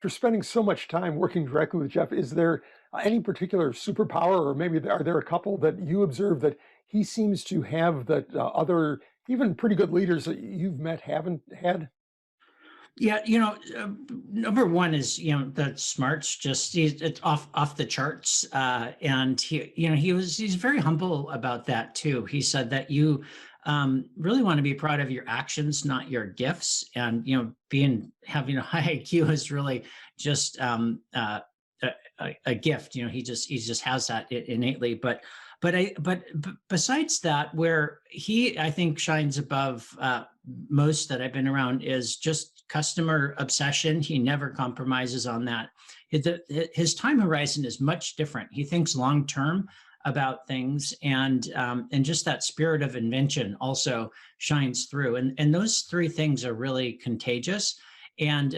After spending so much time working directly with Jeff, is there any particular superpower, or maybe are there a couple that you observe that he seems to have that other, even pretty good leaders that you've met haven't had? Yeah, number one is the smarts. Just it's off the charts, and he's very humble about that too. He said that you really want to be proud of your actions, not your gifts, and being having a high IQ is really just a gift. He just has that innately, but besides that, where he I think shines above most that I've been around is just customer obsession. He never compromises on that. His time horizon is much different. He thinks long term about things, and just that spirit of invention also shines through. And those three things are really contagious. And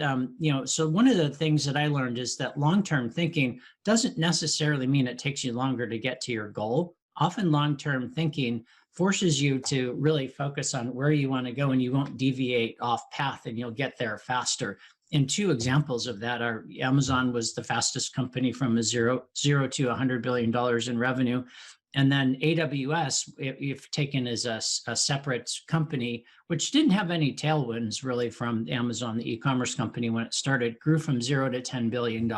so one of the things that I learned is that long term thinking doesn't necessarily mean it takes you longer to get to your goal. Often, long term thinking forces you to really focus on where you want to go, and you won't deviate off path, and you'll get there faster. And two examples of that are Amazon was the fastest company from a zero to $100 billion in revenue. And then AWS, if taken as a separate company, which didn't have any tailwinds really from Amazon, the e-commerce company when it started, grew from zero to $10 billion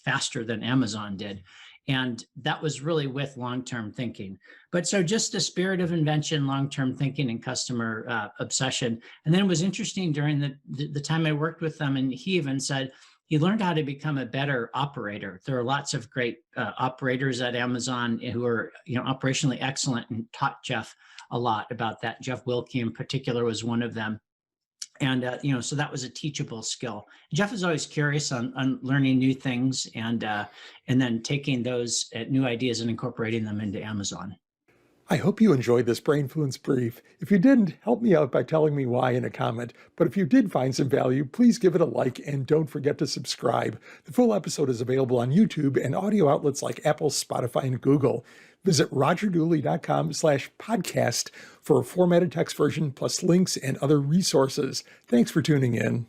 faster than Amazon did. And that was really with long-term thinking. But so just the spirit of invention, long-term thinking, and customer obsession. And then it was interesting during the time I worked with them, and he even said, he learned how to become a better operator. There are lots of great operators at Amazon who are, operationally excellent, and taught Jeff a lot about that. Jeff Wilkie, in particular, was one of them. And so that was a teachable skill. Jeff is always curious on learning new things, and then taking those new ideas and incorporating them into Amazon. I hope you enjoyed this Brainfluence brief. If you didn't, help me out by telling me why in a comment. But if you did find some value, please give it a like and don't forget to subscribe. The full episode is available on YouTube and audio outlets like Apple, Spotify, and Google. Visit rogerdooley.com/podcast for a formatted text version plus links and other resources. Thanks for tuning in.